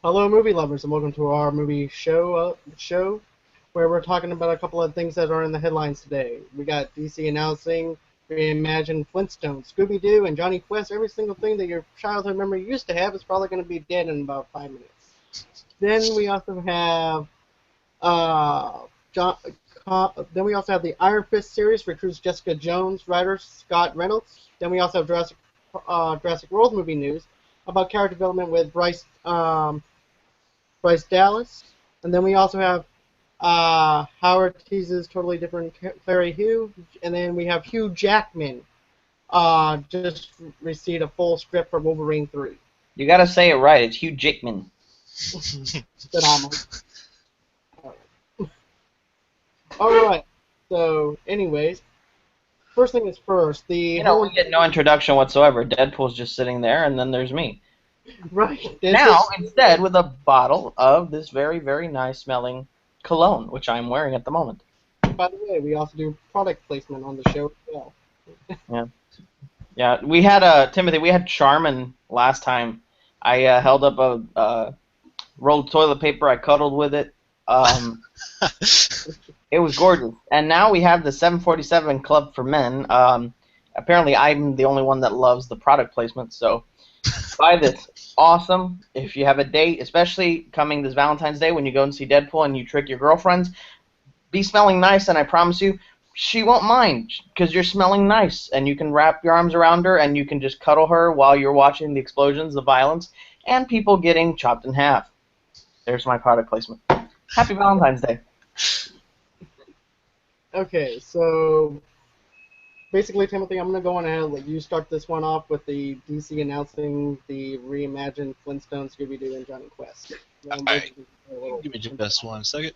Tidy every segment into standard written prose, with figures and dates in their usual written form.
Hello, movie lovers, and welcome to our movie show where we're talking about a couple of things that are in the headlines today. We got DC announcing reimagined Flintstones, Scooby-Doo, and Johnny Quest. Every single thing that your childhood memory used to have is probably going to be dead in about 5 minutes. Then we also have uh, John, then we also have the Iron Fist series, recruits Jessica Jones, writer Scott Reynolds. Then we also have Jurassic World movie news about character development with Bryce Dallas. And then we also have Howard teases totally different Clary Hugh. And then we have Hugh Jackman just received a full script for Wolverine 3. You gotta say it right. It's Hugh Jackman. Phenomenal. Alright. So, anyways, first thing is first. We get no introduction whatsoever. Deadpool's just sitting there, and then there's me. Right. Now, instead, with a bottle of this very, very nice smelling cologne, which I'm wearing at the moment. By the way, we also do product placement on the show as well. Yeah. We had Timothy. We had Charmin last time. I held up a roll of toilet paper. I cuddled with it. It was gorgeous. And now we have the 747 Club for Men. Apparently, I'm the only one that loves the product placement, so buy this. Awesome. If you have a date, especially coming this Valentine's Day when you go and see Deadpool and you trick your girlfriends, be smelling nice, and I promise you, she won't mind because you're smelling nice, and you can wrap your arms around her and you can just cuddle her while you're watching the explosions, the violence, and people getting chopped in half. There's my product placement. Happy Valentine's Day. Okay, so basically, Timothy, I'm going to go on ahead and let you start this one off with the DC announcing the reimagined Flintstones, Scooby-Doo, and Johnny Quest. Alright, give me just 1 second.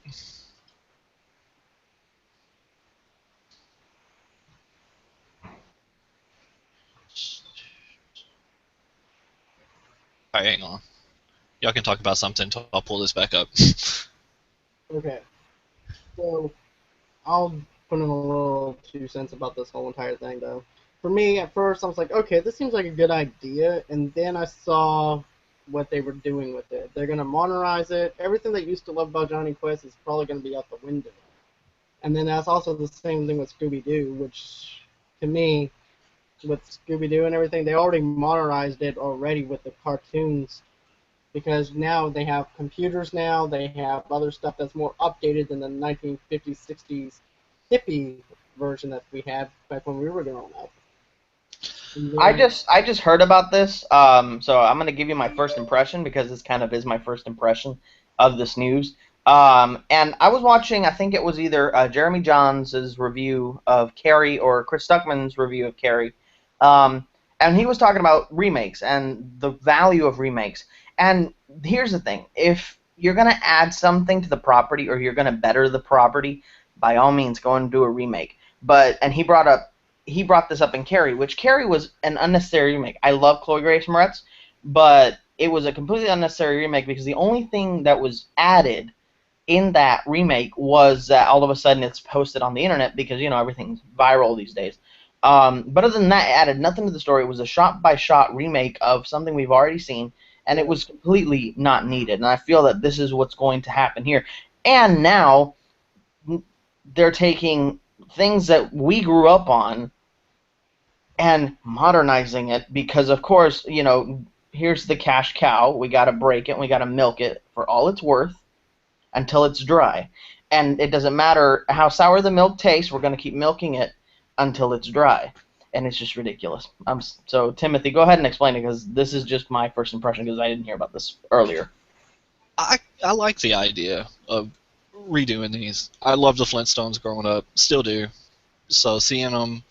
Alright, hang on. Y'all can talk about something until I'll pull this back up. Okay. So, I'll put in a little 2 cents about this whole entire thing, though. For me, at first, I was like, okay, this seems like a good idea, and then I saw what they were doing with it. They're going to modernize it. Everything that you used to love about Johnny Quest is probably going to be out the window. And then that's also the same thing with Scooby-Doo, which, to me, with Scooby-Doo and everything, they already modernized it already with the cartoons, because now they have computers now, they have other stuff that's more updated than the 1950s, 60s hippie version that we had back when we were growing up. I just heard about this, so I'm going to give you my first impression because this kind of is my first impression of this news. And I was watching, I think it was either Jeremy Johns' review of Carrie or Chris Stuckman's review of Carrie, and he was talking about remakes and the value of remakes. And here's the thing, if you're going to add something to the property or you're going to better the property, by all means go and do a remake. And he brought this up in Carrie, which Carrie was an unnecessary remake. I love Chloe Grace Moretz, but it was a completely unnecessary remake because the only thing that was added in that remake was that all of a sudden it's posted on the internet because, you know, everything's viral these days. But other than that, it added nothing to the story. It was a shot-by-shot remake of something we've already seen, and it was completely not needed. And I feel that this is what's going to happen here. And now they're taking things that we grew up on and modernizing it because, of course, you know, here's the cash cow. We got to break it. We got to milk it for all it's worth until it's dry. And it doesn't matter how sour the milk tastes. We're going to keep milking it until it's dry. And it's just ridiculous. So, Timothy, go ahead and explain it because this is just my first impression because I didn't hear about this earlier. I like the idea of redoing these. I loved the Flintstones growing up. Still do. So seeing them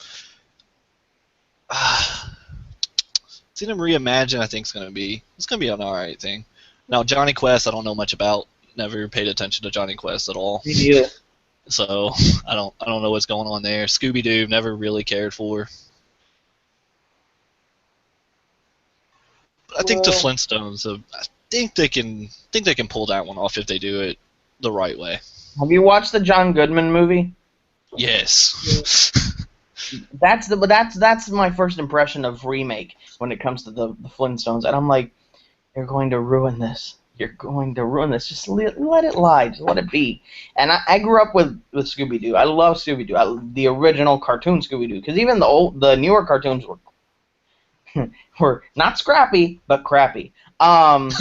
reimagine, I think it's gonna be an alright thing. Now Johnny Quest, I don't know much about. Never paid attention to Johnny Quest at all. Me neither. So I don't know what's going on there. Scooby-Doo, never really cared for. But I think the Flintstones, I think they can pull that one off if they do it the right way. Have you watched the John Goodman movie? Yes. That's my first impression of remake when it comes to the Flintstones, and I'm like, you're going to ruin this. You're going to ruin this. Just let it lie. Just let it be. And I grew up with Scooby-Doo. I love Scooby-Doo. The original cartoon Scooby-Doo. Because even the newer cartoons were not scrappy, but crappy. And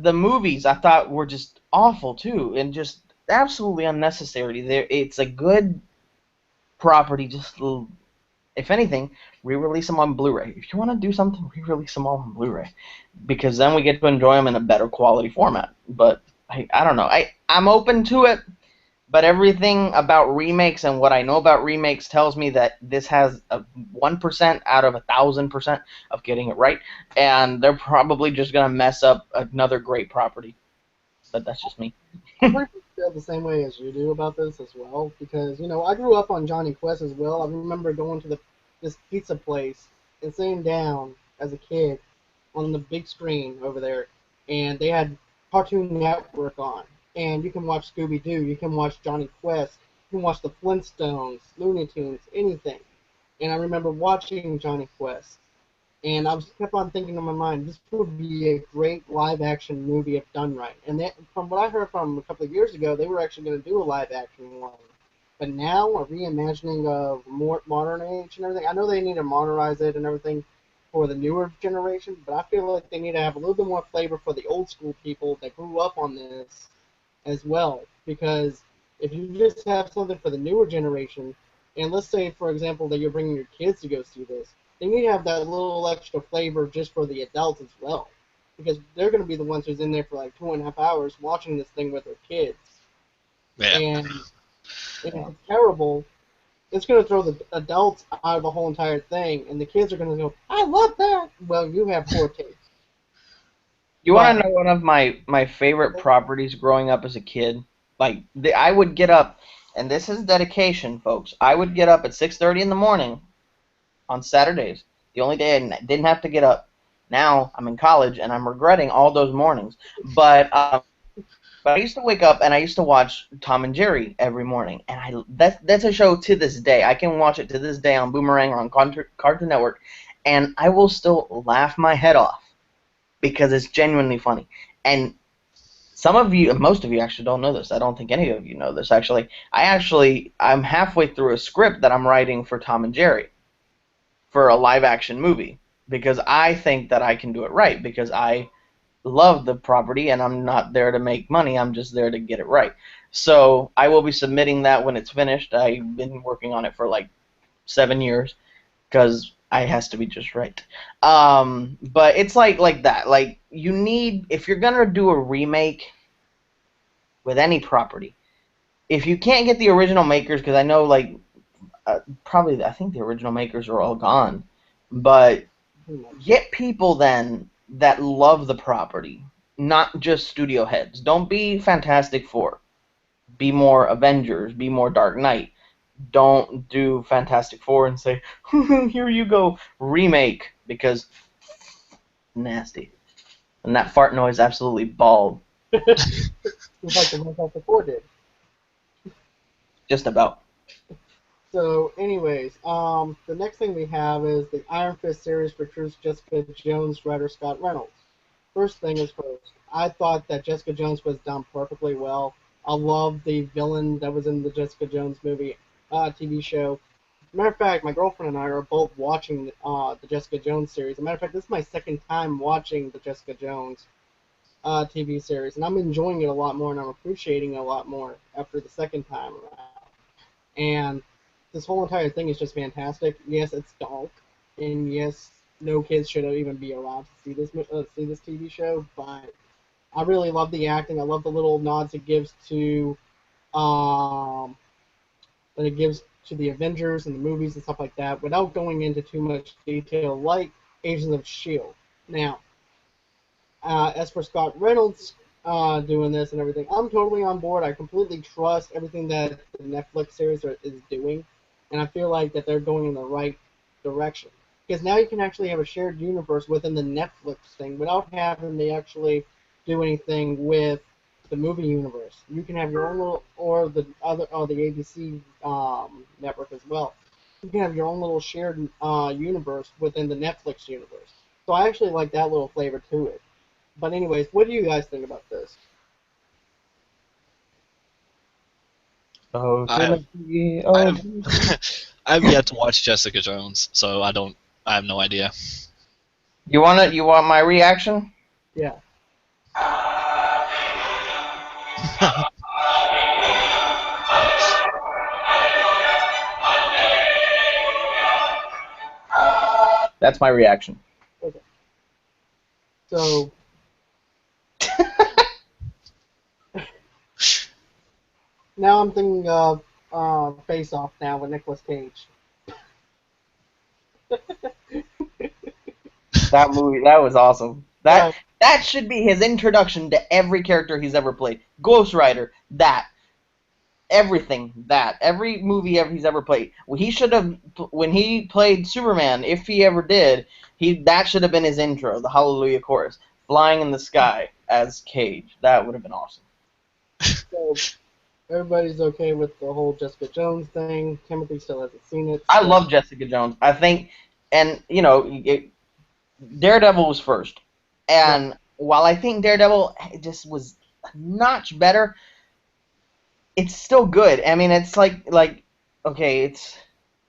the movies I thought were just awful too, and just absolutely unnecessary. It's a good property. Just if anything, re-release them on Blu-ray. If you want to do something, re-release them all on Blu-ray, because then we get to enjoy them in a better quality format. But I don't know. I'm open to it. But everything about remakes and what I know about remakes tells me that this has a 1% out of 1,000% of getting it right, and they're probably just gonna mess up another great property. But that's just me. I pretty much feel the same way as you do about this as well, because I grew up on Johnny Quest as well. I remember going to this pizza place and sitting down as a kid on the big screen over there, and they had Cartoon Network on. And you can watch Scooby-Doo, you can watch Johnny Quest, you can watch the Flintstones, Looney Tunes, anything. And I remember watching Johnny Quest, and I was kept on thinking in my mind, this would be a great live-action movie if done right. And from what I heard from a couple of years ago, they were actually going to do a live-action one. But now, a reimagining of more modern age and everything, I know they need to modernize it and everything for the newer generation, but I feel like they need to have a little bit more flavor for the old school people that grew up on this as well, because if you just have something for the newer generation, and let's say, for example, that you're bringing your kids to go see this, they need to have that little extra flavor just for the adults as well, because they're going to be the ones who's in there for like 2.5 hours watching this thing with their kids. Yeah. And if it's terrible, it's going to throw the adults out of the whole entire thing, and the kids are going to go, I love that! Well, you have poor taste. You want to know one of my favorite properties growing up as a kid? Like, I would get up, and this is dedication, folks. I would get up at 6:30 in the morning on Saturdays. The only day I didn't have to get up. Now I'm in college, and I'm regretting all those mornings. But I used to wake up and I used to watch Tom and Jerry every morning, and that's a show to this day. I can watch it to this day on Boomerang or on Cartoon Network, and I will still laugh my head off because it's genuinely funny. And some of you, most of you actually don't know this. I don't think any of you know this actually. I'm halfway through a script that I'm writing for Tom and Jerry for a live action movie because I think that I can do it right because I love the property and I'm not there to make money. I'm just there to get it right. So I will be submitting that when it's finished. I've been working on it for like 7 years because it has to be just right. But it's like that. Like you need, if you're gonna do a remake with any property, if you can't get the original makers, because I know like probably I think the original makers are all gone, but get people then that love the property, not just studio heads. Don't be Fantastic Four. Be more Avengers. Be more Dark Knight. Don't do Fantastic Four and say, here you go, remake, because nasty. And that fart noise absolutely bald. Just like the Fantastic Four did. Just about. So, anyways, the next thing we have is the Iron Fist series for Jessica Jones writer Scott Reynolds. First thing is first. I thought that Jessica Jones was done perfectly well. I love the villain that was in the Jessica Jones movie, TV show. Matter of fact, my girlfriend and I are both watching the Jessica Jones series. As a matter of fact, this is my second time watching the Jessica Jones TV series, and I'm enjoying it a lot more, and I'm appreciating it a lot more after the second time around. And this whole entire thing is just fantastic. Yes, it's dark, and yes, no kids should even be allowed to see this TV show. But I really love the acting. I love the little nods it gives to the Avengers and the movies and stuff like that, without going into too much detail, like Agents of Shield. Now, as for Scott Reynolds doing this and everything, I'm totally on board. I completely trust everything that the Netflix series is doing, and I feel like that they're going in the right direction. Because now you can actually have a shared universe within the Netflix thing without having to actually do anything with the movie universe. You can have your own little, or the ABC network as well. You can have your own little shared universe within the Netflix universe. So I actually like that little flavor to it. But anyways, what do you guys think about this? Oh, I have Timothy. I Oh, have I have yet to watch Jessica Jones, so I have no idea. you want my reaction? Yeah. That's my reaction. Okay. So now I'm thinking of Face Off now with Nicolas Cage. That movie, that was awesome. Right. That should be his introduction to every character he's ever played. Ghost Rider, that. Everything, that. Every movie he's ever played. He should have, when he played Superman, if he ever did, that should have been his intro, the Hallelujah chorus. Flying in the sky as Cage. That would have been awesome. So everybody's okay with the whole Jessica Jones thing. Timothy still hasn't seen it. I So. love Jessica Jones. I think, and, Daredevil was first. And while I think Daredevil just was a notch better, it's still good. I mean, it's okay, it's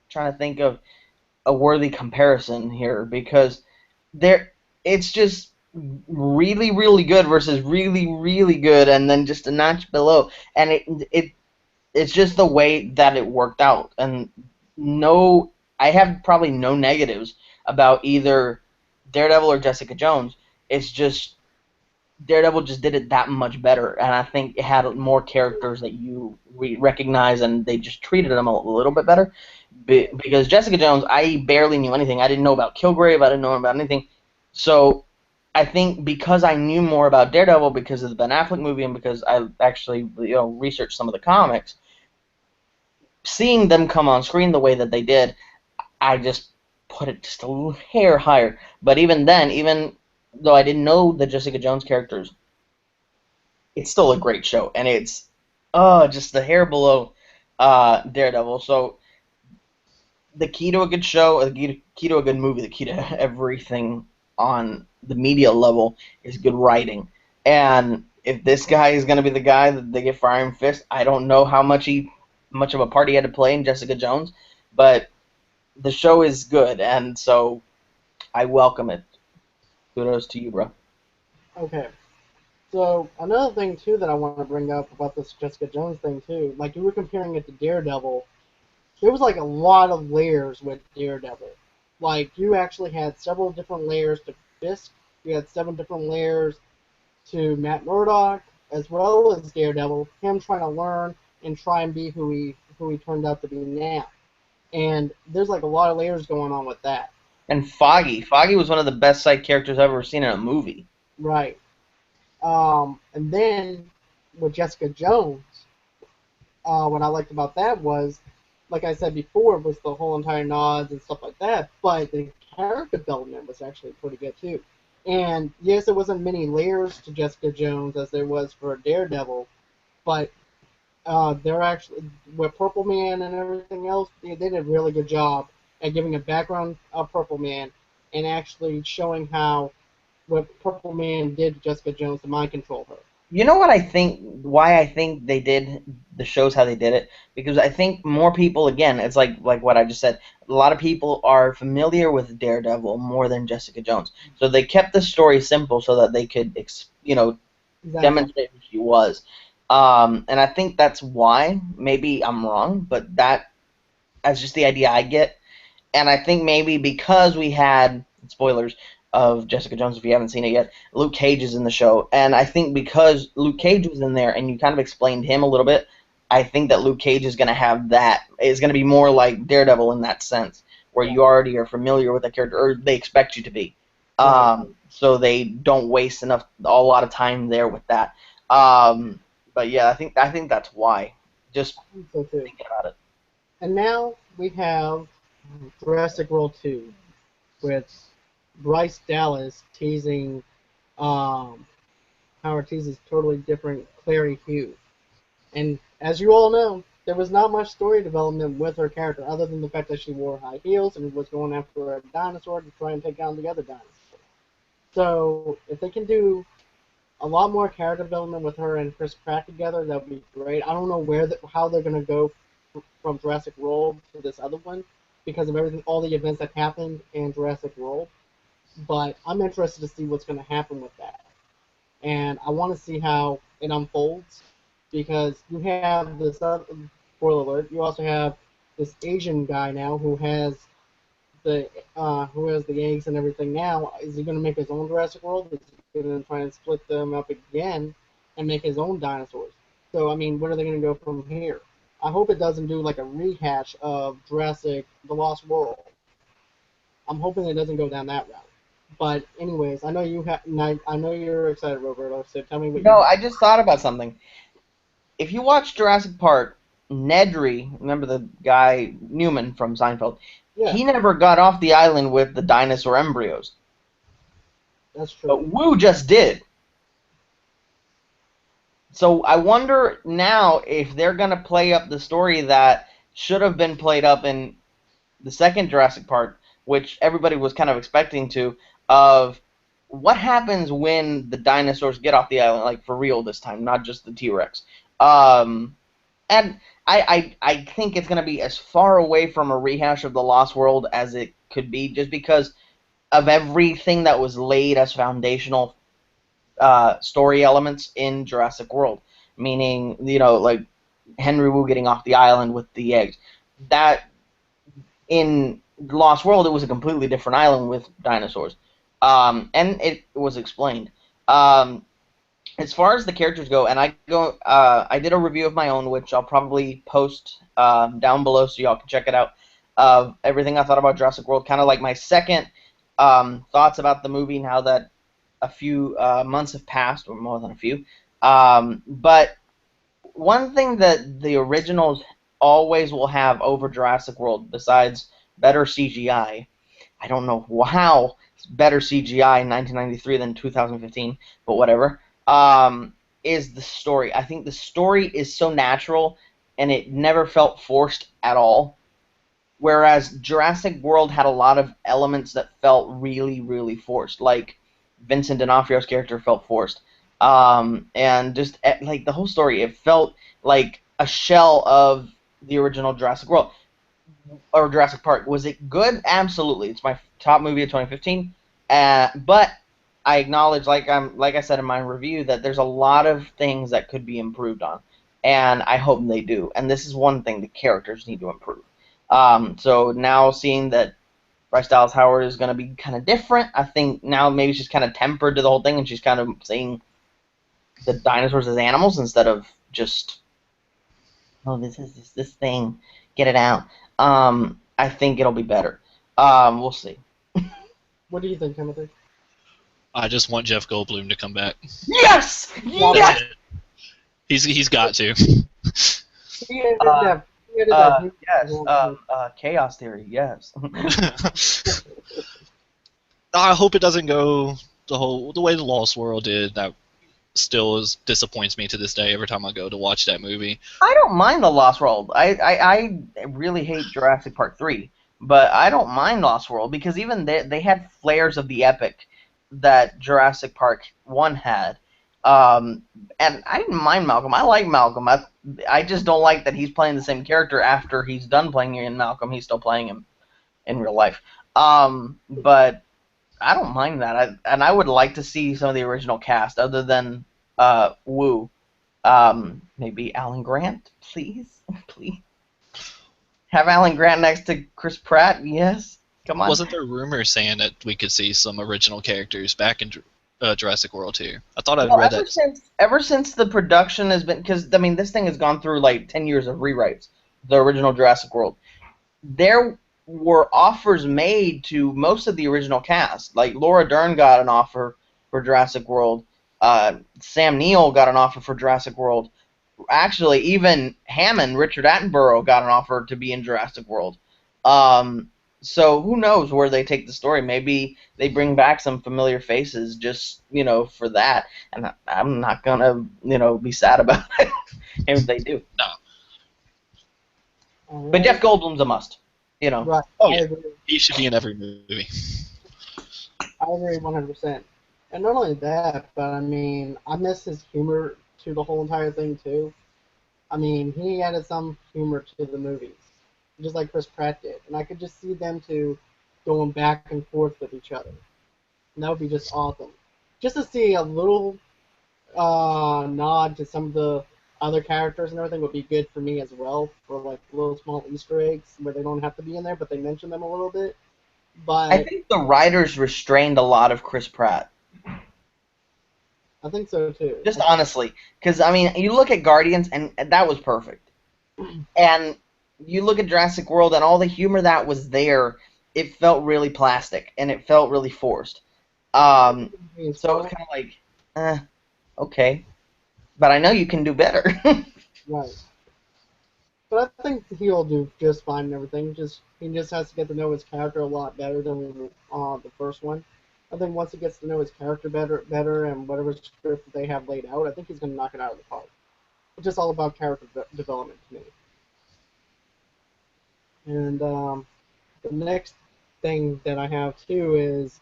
trying to think of a worthy comparison here because there it's just really really good versus really really good and then just a notch below and it's just the way that it worked out and no I have probably no negatives about either Daredevil or Jessica Jones. It's just Daredevil just did it that much better, and I think it had more characters that you recognize, and they just treated them a little bit better. Because Jessica Jones, I barely knew anything. I didn't know about Kilgrave. I didn't know about anything. So I think because I knew more about Daredevil because of the Ben Affleck movie and because I actually researched some of the comics, seeing them come on screen the way that they did, I just put it just a little hair higher. But even then, even though I didn't know the Jessica Jones characters, it's still a great show, and it's just the hair below Daredevil. So the key to a good show, the key to a good movie, the key to everything on the media level is good writing. And if this guy is going to be the guy that they get for Iron Fist, I don't know how much of a part he had to play in Jessica Jones, but the show is good, and so I welcome it. Kudos to you, bro. Okay. So another thing too that I want to bring up about this Jessica Jones thing too, like you were comparing it to Daredevil, there was like a lot of layers with Daredevil. Like you actually had several different layers to Fisk. You had 7 different layers to Matt Murdock, as well as Daredevil. Him trying to learn and try and be who he turned out to be now. And there's like a lot of layers going on with that. And Foggy. Foggy was one of the best side characters I've ever seen in a movie. Right. And then with Jessica Jones, what I liked about that was, like I said before, was the whole entire nods and stuff like that. But the character development was actually pretty good too. And yes, there wasn't many layers to Jessica Jones as there was for Daredevil, but they're actually with Purple Man and everything else. They did a really good job at giving a background of Purple Man and actually showing how what Purple Man did to Jessica Jones to mind control her. You know what I think? Why I think they did the shows how they did it? Because I think more people, again, it's like what I just said. A lot of people are familiar with Daredevil more than Jessica Jones, so they kept the story simple so that they could, Exactly. demonstrate who she was. And I think that's why. Maybe I'm wrong, but that's just the idea I get. And I think maybe because we had spoilers of Jessica Jones, if you haven't seen it yet, Luke Cage is in the show, and I think because Luke Cage was in there and you kind of explained him a little bit, I think that Luke Cage is going to have that. Is going to be more like Daredevil in that sense, where you already are familiar with the character, or they expect you to be. So they don't waste a lot of time there with that. But yeah, I think that's why. Just So too. thinking about it. And now we have Jurassic World 2 with Bryce Dallas teasing Howard teases totally different Clary Hugh. And as you all know, there was not much story development with her character other than the fact that she wore high heels and was going after a dinosaur to try and take down the other dinosaur. So if they can do a lot more character development with her and Chris Pratt together. That would be great. I don't know how they're gonna go from Jurassic World to this other one because of everything, all the events that happened in Jurassic World. But I'm interested to see what's gonna happen with that, and I want to see how it unfolds because you have this spoiler alert. You also have this Asian guy now who has the eggs and everything now. Is he going to make his own Jurassic World? Is he going to try and split them up again and make his own dinosaurs? So I mean, where are they going to go from here? I hope it doesn't do like a rehash of Jurassic: The Lost World. I'm hoping it doesn't go down that route. But anyways, I know I know you're excited, Roberto. So tell me what No, you. I just thought about something. If you watch Jurassic Park, Nedry, remember the guy Newman from Seinfeld, Yeah, he never got off the island with the dinosaur embryos. that's true. But Wu just did. So I wonder now if they're going to play up the story that should have been played up in the second Jurassic Park, which everybody was kind of expecting to, of what happens when the dinosaurs get off the island, like for real this time, not just the T-Rex. And I think it's going to be as far away from a rehash of The Lost World as it could be, just because of everything that was laid as foundational story elements in Jurassic World. Meaning, like Henry Wu getting off the island with the eggs. That in Lost World, it was a completely different island with dinosaurs, and it was explained. As far as the characters go, and I did a review of my own, which I'll probably post down below so y'all can check it out. Of everything I thought about Jurassic World, kind of like my second thoughts about the movie now that a few months have passed, or more than a few. But one thing that the originals always will have over Jurassic World, besides better CGI, I don't know how it's better CGI in 1993 than 2015, but whatever, is the story. I think the story is so natural, and it never felt forced at all. Whereas Jurassic World had a lot of elements that felt really, really forced, like Vincent D'Onofrio's character felt forced, and just like the whole story, it felt like a shell of the original Jurassic World or Jurassic Park. Was it good? Absolutely, it's my top movie of 2015. But I acknowledge, like I said in my review, that there's a lot of things that could be improved on, and I hope they do. And this is one thing: the characters need to improve. So now seeing that Bryce Dallas Howard is going to be kind of different, I think now maybe she's kind of tempered to the whole thing, and she's kind of saying the dinosaurs as animals instead of just, oh, this is this thing, get it out. I think it'll be better. We'll see. What do you think, Timothy? I just want Jeff Goldblum to come back. Yes! Yes! He's got to. Yes. Chaos Theory. Yes. I hope it doesn't go the way the Lost World did. That still disappoints me to this day every time I go to watch that movie. I don't mind the Lost World. I really hate Jurassic Park 3, but I don't mind Lost World because even they had flares of the epic that Jurassic Park 1 had. And I didn't mind Malcolm. I like Malcolm. I just don't like that he's playing the same character after he's done playing in Malcolm. He's still playing him in real life. But I don't mind that. And I would like to see some of the original cast other than Wu. Maybe Alan Grant, please, please. Have Alan Grant next to Chris Pratt. Yes, come on. Wasn't there rumors saying that we could see some original characters back in Jurassic World 2? I thought I'd read that. Ever since the production has been, because I mean, this thing has gone through like 10 years of rewrites. The original Jurassic World. There were offers made to most of the original cast. Like Laura Dern got an offer for Jurassic World. Sam Neill got an offer for Jurassic World. Actually, even Hammond, Richard Attenborough, got an offer to be in Jurassic World. So who knows where they take the story? Maybe they bring back some familiar faces just, for that. And I'm not gonna, be sad about it if they do. No. Right. But Jeff Goldblum's a must. Right. Oh, I yeah. agree. He should be in every movie. I agree 100%. And not only that, but I mean, I miss his humor to the whole entire thing too. I mean, he added some humor to the movies, just like Chris Pratt did, and I could just see them two going back and forth with each other. And that would be just awesome. Just to see a little nod to some of the other characters and everything would be good for me as well, for like little small Easter eggs where they don't have to be in there, but they mention them a little bit. I But think the writers restrained a lot of Chris Pratt. I think so too. Just honestly, because I mean, you look at Guardians, and that was perfect. And you look at Jurassic World, and all the humor that was there, it felt really plastic, and it felt really forced. Um, so it was kind of like, okay, but I know you can do better. Right. But I think he'll do just fine and everything. He just has to get to know his character a lot better than the first one. I think once he gets to know his character better, and whatever script that they have laid out, I think he's going to knock it out of the park. It's just all about character development to me. And the next thing that I have too is,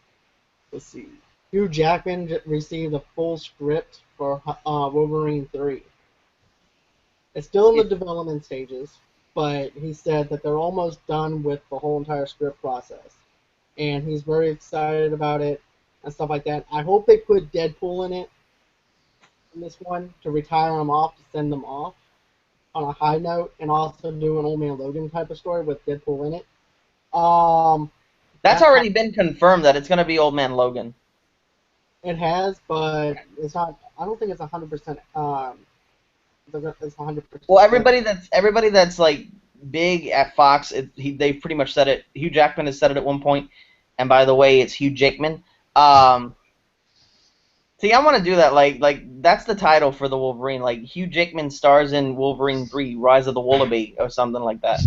let's see, Hugh Jackman received a full script for Wolverine 3. It's still in the development stages, but he said that they're almost done with the whole entire script process. And he's very excited about it and stuff like that. I hope they put Deadpool in it, in this one, to retire him off, to send them off on a high note, and also do an Old Man Logan type of story with Deadpool in it. That's already been confirmed that it's going to be Old Man Logan. It has, but it's not. I don't think it's 100%. It's 100%. Well, everybody that's like big at Fox, they've pretty much said it. Hugh Jackman has said it at one point, and by the way, it's Hugh Jackman. See, I want to do that. Like that's the title for the Wolverine. Like Hugh Jackman stars in Wolverine 3: Rise of the Wallaby or something like that.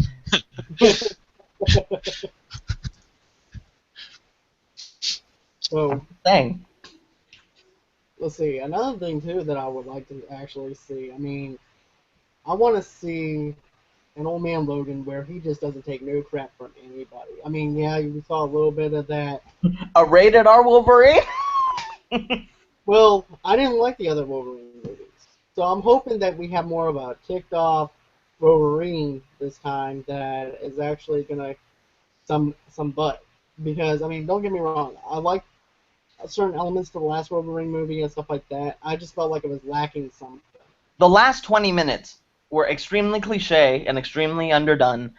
So, Dang. let's see. Another thing too that I would like to actually see. I mean, I want to see an Old Man Logan where he just doesn't take no crap from anybody. I mean, yeah, you saw a little bit of that. A rated R Wolverine? Well, I didn't like the other Wolverine movies, so I'm hoping that we have more of a ticked off Wolverine this time that is actually gonna some butt. Because I mean, don't get me wrong, I like certain elements to the last Wolverine movie and stuff like that. I just felt like it was lacking something. The last 20 minutes were extremely cliche and extremely underdone.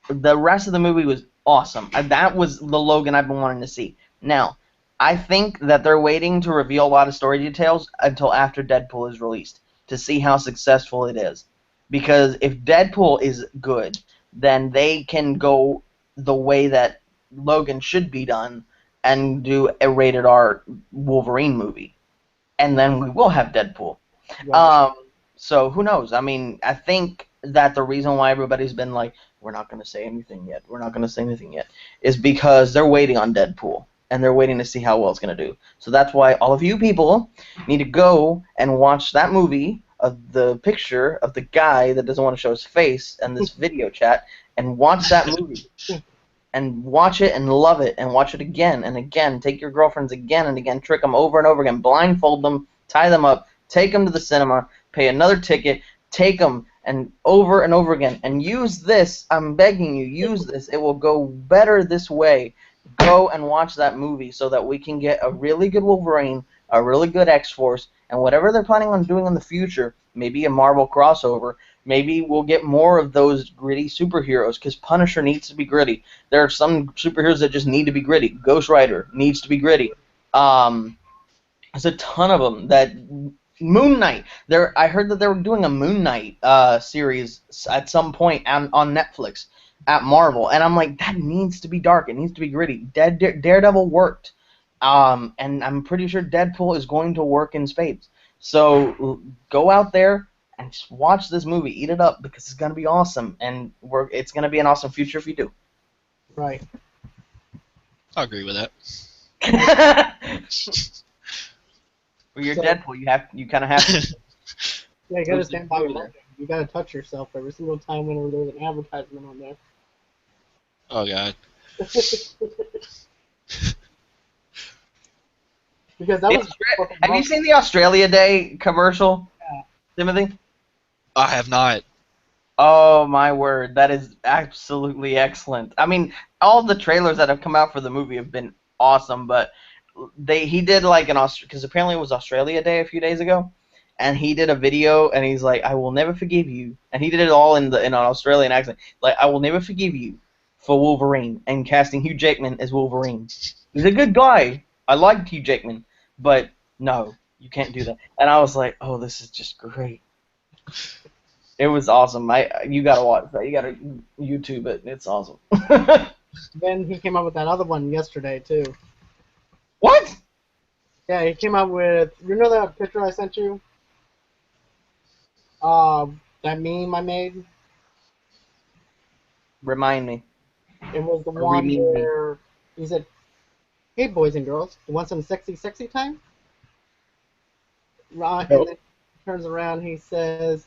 The rest of the movie was awesome. That was the Logan I've been wanting to see. Now, I think that they're waiting to reveal a lot of story details until after Deadpool is released to see how successful it is. Because if Deadpool is good, then they can go the way that Logan should be done and do a rated R Wolverine movie. And then we will have Deadpool. Right. So who knows? I mean, I think that the reason why everybody's been like, we're not going to say anything yet, we're not going to say anything yet, is because they're waiting on Deadpool. And they're waiting to see how well it's going to do. So that's why all of you people need to go and watch that movie of the picture of the guy that doesn't want to show his face and this video chat, and watch that movie. And watch it and love it, and watch it again and again. Take your girlfriends again and again, trick them over and over again, blindfold them, tie them up, take them to the cinema, pay another ticket, take them and over again. And use this, I'm begging you, use this. It will go better this way. Go and watch that movie so that we can get a really good Wolverine, a really good X-Force, and whatever they're planning on doing in the future, maybe a Marvel crossover, maybe we'll get more of those gritty superheroes, because Punisher needs to be gritty. There are some superheroes that just need to be gritty. Ghost Rider needs to be gritty. There's a ton of them. That Moon Knight. I heard that they were doing a Moon Knight series at some point on Netflix at Marvel, and I'm like, that needs to be dark. It needs to be gritty. Daredevil worked, and I'm pretty sure Deadpool is going to work in spades. So go out there and just watch this movie. Eat it up, because it's gonna be awesome, and it's gonna be an awesome future if you do. Right. I agree with that. Well, you're So- Deadpool. You kind of have to. Yeah, you gotta stand by your market. You gotta touch yourself every single time whenever there's an advertisement on there. Oh god. Because that was. Have you seen the Australia Day commercial, Yeah. Timothy? I have not. Oh my word, that is absolutely excellent. I mean, all the trailers that have come out for the movie have been awesome, but he did like because apparently it was Australia Day a few days ago, and he did a video and he's like, "I will never forgive you," and he did it all in an Australian accent, like, "I will never forgive you for Wolverine," and casting Hugh Jackman as Wolverine. He's a good guy. I liked Hugh Jackman, but no, you can't do that. And I was like, "Oh, this is just great." It was awesome. You gotta watch that. You gotta YouTube it. It's awesome. Then he came out with that other one yesterday too. What? Yeah, he came out with. You know that picture I sent you? That meme I made. Remind me. It was the Or one rememe me. where he said, "Hey, boys and girls, you want some sexy time?" Right, Nope. and then he turns around. He says,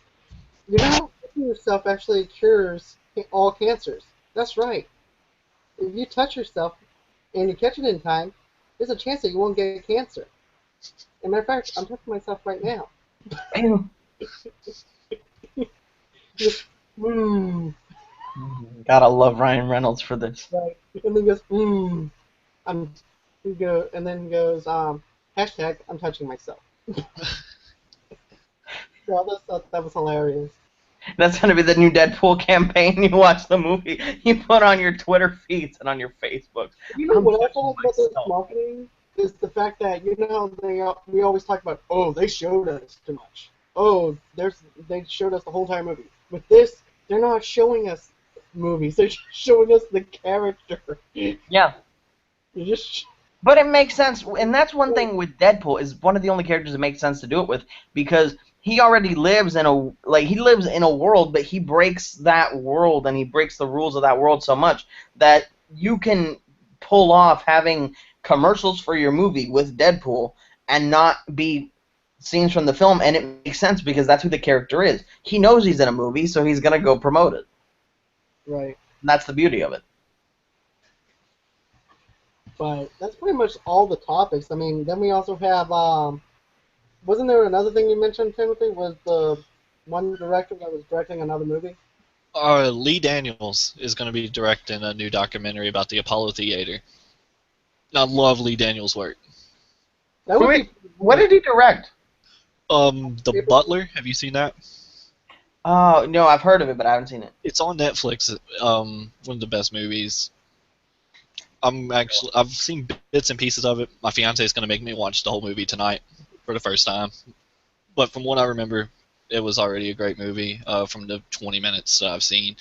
"You know, touching yourself actually cures all cancers. That's right. If you touch yourself and you catch it in time, there's a chance that you won't get cancer. As a matter of fact, I'm touching myself right now." Ew. Gotta love Ryan Reynolds for this. Right. And then he goes, and then he goes, hashtag, I'm touching myself. So I just thought that was hilarious. That's gonna be the new Deadpool campaign. You watch the movie, you put on your Twitter feeds and on your Facebook. You know I'm what I touching like about this myself. marketing is the fact that, you know, we always talk about, oh, they showed us too much. Oh, they showed us the whole entire movie. With this, they're not showing us movies. They're just showing us the character. Yeah. You just But it makes sense, and that's one thing with Deadpool is one of the only characters that makes sense to do it with, because he already lives in a world, but he breaks that world and he breaks the rules of that world so much that you can pull off having commercials for your movie with Deadpool and not be scenes from the film, and it makes sense because that's who the character is. He knows he's in a movie, so he's gonna go promote it. right. And that's the beauty of it. But that's pretty much all the topics. I mean, then we also have, wasn't there another thing you mentioned, Timothy? Was the one director that was directing another movie? Lee Daniels is going to be directing a new documentary about the Apollo Theater. I love Lee Daniels' work. That would be. What did he direct? The Butler. Have you seen that? Oh, no, I've heard of it, but I haven't seen it. It's on Netflix. One of the best movies. I've seen bits and pieces of it. My fiance is going to make me watch the whole movie tonight for the first time. But from what I remember, it was already a great movie from the 20 minutes that I've seen.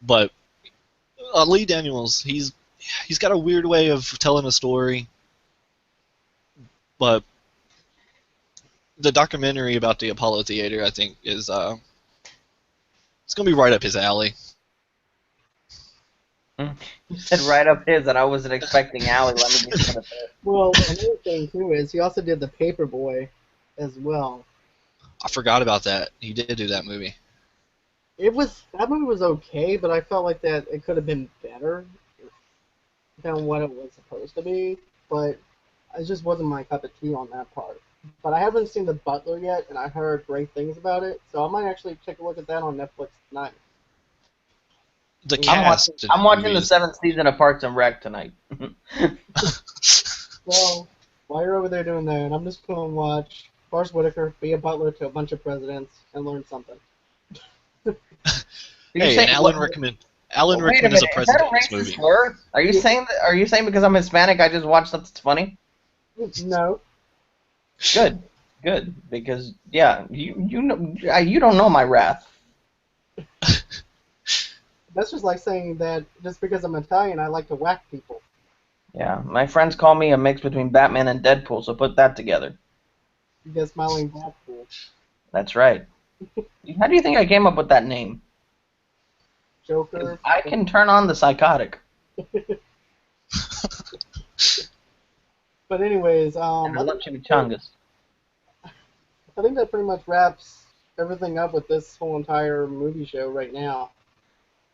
But Lee Daniels, he's got a weird way of telling a story. But the documentary about the Apollo Theater, I think, is it's going to be right up his alley. You said right up his, and I wasn't expecting Allie. Let me get some of that. Well, another thing too is he also did the Paperboy, as well. I forgot about that. He did do that movie. That movie was okay, but I felt like that it could have been better than what it was supposed to be. But it just wasn't my cup of tea on that part. But I haven't seen The Butler yet, and I heard great things about it, so I might actually take a look at that on Netflix tonight. The cast. I'm watching the movie is- 7th season of Parks and Rec tonight. Well, while you're over there doing that, I'm just going to watch Forrest Whitaker be a butler to a bunch of presidents and learn something. Hey, and Alan Rickman. Alan Rickman is a president in this movie. Slur? Are you saying because I'm Hispanic I just watched something that's funny? No. Good, because yeah, you know you don't know my wrath. That's just like saying that just because I'm Italian, I like to whack people. Yeah, my friends call me a mix between Batman and Deadpool, so put that together. You get smiling Blackpool. That's right. How do you think I came up with that name? Joker. I can turn on the psychotic. But anyways, And I love chimichangas. I think that pretty much wraps everything up with this whole entire movie show right now.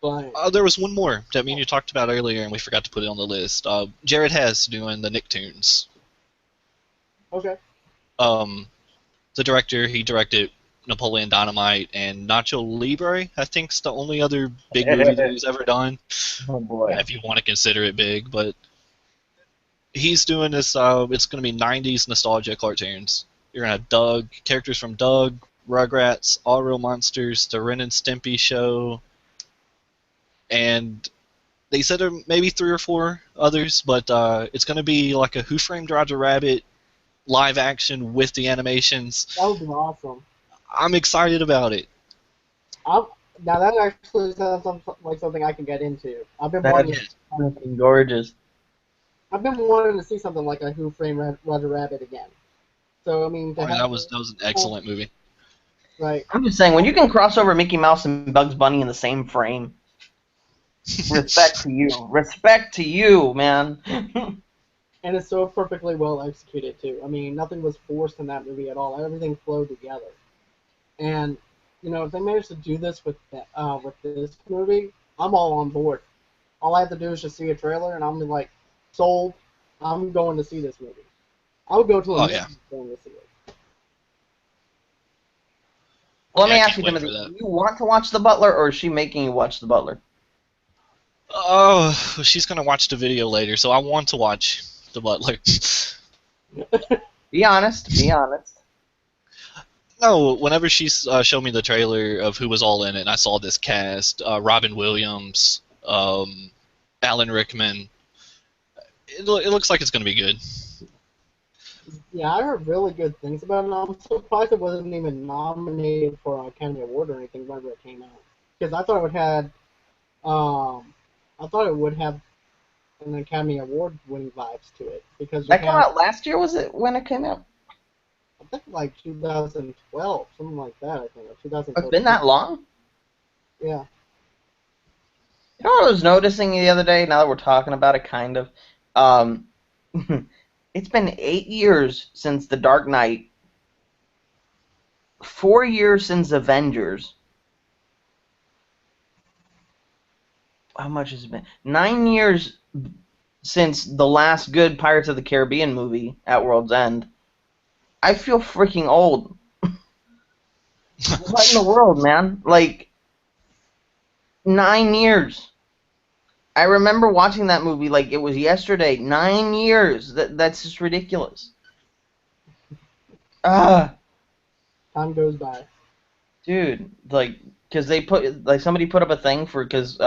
But There was one more that me and you talked about earlier, and we forgot to put it on the list. Jared Hess doing the Nicktoons. Okay. The director, he directed Napoleon Dynamite and Nacho Libre. I think's the only other big movie that he's ever done, Oh boy. if you want to consider it big. But he's doing this. It's going to be '90s nostalgia cartoons. You're gonna have characters from Doug, Rugrats, All Real Monsters, The Ren and Stimpy Show, and they said there may be 3 or 4 others, but it's going to be like a Who Framed Roger Rabbit live action with the animations. That would be awesome. I'm excited about it. Now that actually sounds like something I can get into. That's fucking gorgeous. I've been wanting to see something like a Who Framed Roger Rabbit again. So I mean, that was an excellent movie. Right. I'm just saying, when you can cross over Mickey Mouse and Bugs Bunny in the same frame, respect to you. Respect to you, man. And it's so perfectly well executed too. I mean, nothing was forced in that movie at all. Everything flowed together. And if they manage to do this with this movie, I'm all on board. All I have to do is just see a trailer, and I'm like, sold. I'm going to see this movie. I would go to a movie going to see it. Well, let me ask you, Timothy, do you want to watch The Butler, or is she making you watch The Butler? Oh, she's going to watch the video later, so I want to watch The Butler. Be honest. Be honest. No, whenever she showed me the trailer of who was all in it, and I saw this cast, Robin Williams, Alan Rickman, it looks like it's going to be good. Yeah, I heard really good things about it. I'm surprised it wasn't even nominated for an Academy Award or anything whenever it came out. Because I thought it would have an Academy Award winning vibes to it. Because that came out last year, was it, when it came out? I think like 2012, something like that, I think. Or 2013. It's been that long? Yeah. You know what I was noticing the other day, now that we're talking about it, kind of? It's been 8 years since The Dark Knight, 4 years since Avengers. How much has it been? 9 years since the last good Pirates of the Caribbean movie at World's End. I feel freaking old. What in the world, man? Like, 9 years. I remember watching that movie like it was yesterday. 9 years. That's just ridiculous. Time goes by. Dude, like, because somebody put up a thing because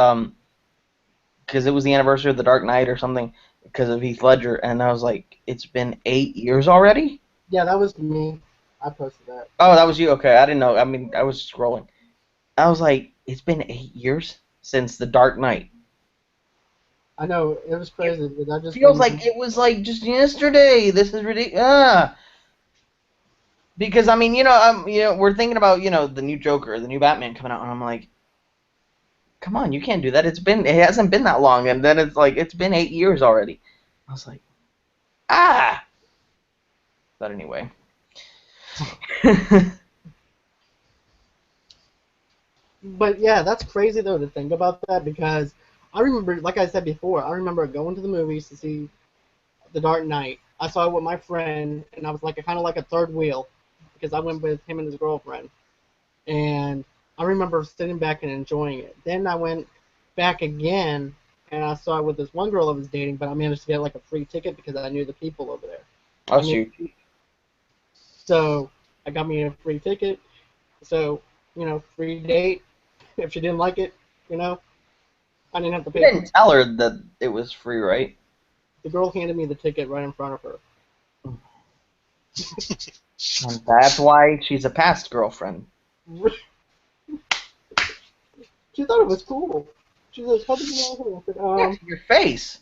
it was the anniversary of The Dark Knight or something because of Heath Ledger, and I was like, it's been 8 years already? Yeah, that was me. I posted that. Oh, that was you? Okay, I didn't know. I mean, I was scrolling. I was like, it's been 8 years since The Dark Knight. I know, it was crazy. But I just feels like it was like just yesterday. This is ridiculous. Because I mean, we're thinking about the new Joker, the new Batman coming out, and I'm like, come on, you can't do that. It hasn't been that long, and then it's like it's been 8 years already. I was like, But anyway. But yeah, that's crazy though to think about that because I remember, like I said before, I remember going to the movies to see The Dark Knight. I saw it with my friend, and I was like kind of like a third wheel because I went with him and his girlfriend. And I remember sitting back and enjoying it. Then I went back again, and I saw it with this one girl I was dating, but I managed to get like a free ticket because I knew the people over there. Oh, shoot. So I got me a free ticket. So, free date. If she didn't like it, I didn't have to pay. You didn't tell her that it was free, right? The girl handed me the ticket right in front of her. And that's why she's a past girlfriend. She thought it was cool. She says, "How did you know her?" I said, Yeah, to your face.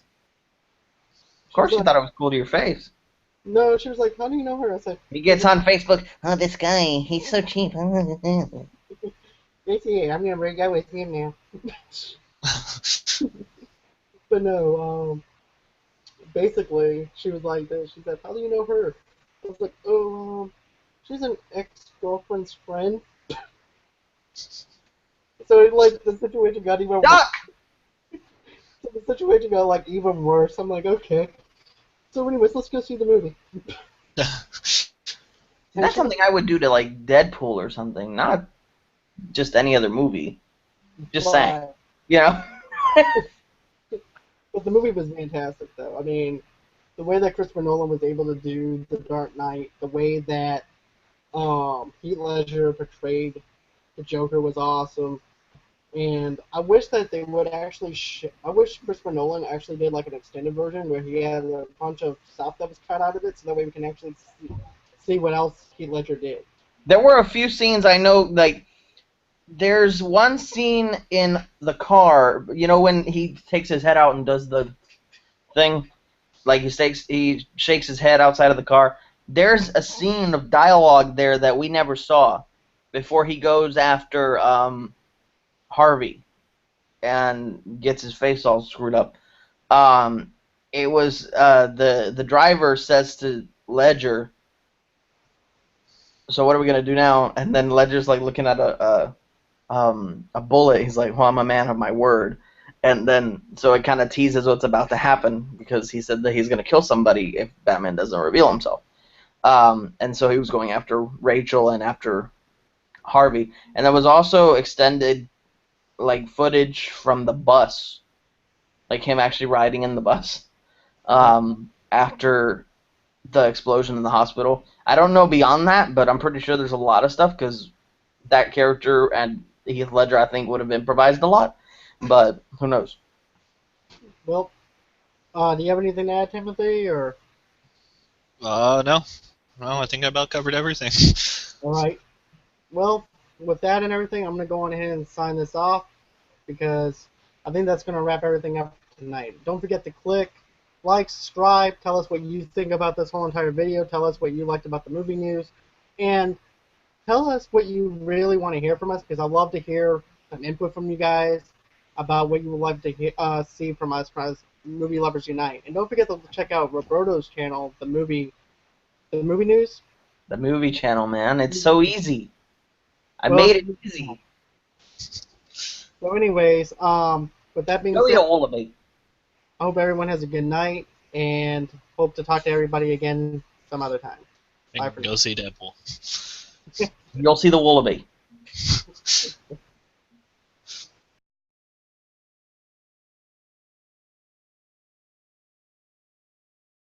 Of course, she thought it was cool to your face. No, she was like, "How do you know her?" I said, He gets on Facebook. Oh, this guy, he's so cheap. "JTA, I'm gonna break up with him now." But no, basically, she was like this. She said, "How do you know her?" I was like, "Oh, she's an ex-girlfriend's friend." So like the situation got even worse. So the situation got like even worse. I'm like, okay. So anyways, let's go see the movie. That's something I would do to like Deadpool or something, not just any other movie. Just saying, But, you know. but the movie was fantastic, though. I mean, the way that Christopher Nolan was able to do The Dark Knight, the way that Heath Ledger portrayed the Joker was awesome. And I wish that they would actually. I wish Christopher Nolan actually did like an extended version where he had a bunch of stuff that was cut out of it, so that way we can actually see what else Heath Ledger did. There were a few scenes I know, like there's one scene in the car. You know when he takes his head out and does the thing, like he shakes his head outside of the car. There's a scene of dialogue there that we never saw before he goes after Harvey and gets his face all screwed up. It was the driver says to Ledger, "So what are we gonna do now?" And then Ledger's like looking at a bullet. He's like, "Well, I'm a man of my word." And then so it kind of teases what's about to happen because he said that he's gonna kill somebody if Batman doesn't reveal himself. And so he was going after Rachel and after Harvey. And there was also extended like footage from the bus, like him actually riding in the bus after the explosion in the hospital. I don't know beyond that, but I'm pretty sure there's a lot of stuff because that character and Heath Ledger, I think, would have improvised a lot, but who knows? Well, do you have anything to add, Timothy? Or No. No, I think I about covered everything. all right. Well, with that and everything, I'm gonna go on ahead and sign this off because I think that's gonna wrap everything up tonight. Don't forget to click like, subscribe, tell us what you think about this whole entire video, tell us what you liked about the movie news, and tell us what you really want to hear from us because I love to hear some input from you guys about what you would like to see from us as Movie Lovers Unite. And don't forget to check out Roberto's channel, the movie news. The movie channel, man. It's so easy. I Well, made it easy. So anyways, with that being Go eat said, a wallaby. I hope everyone has a good night and hope to talk to everybody again some other time. Bye for now. Go see Deadpool. You'll see the wallaby.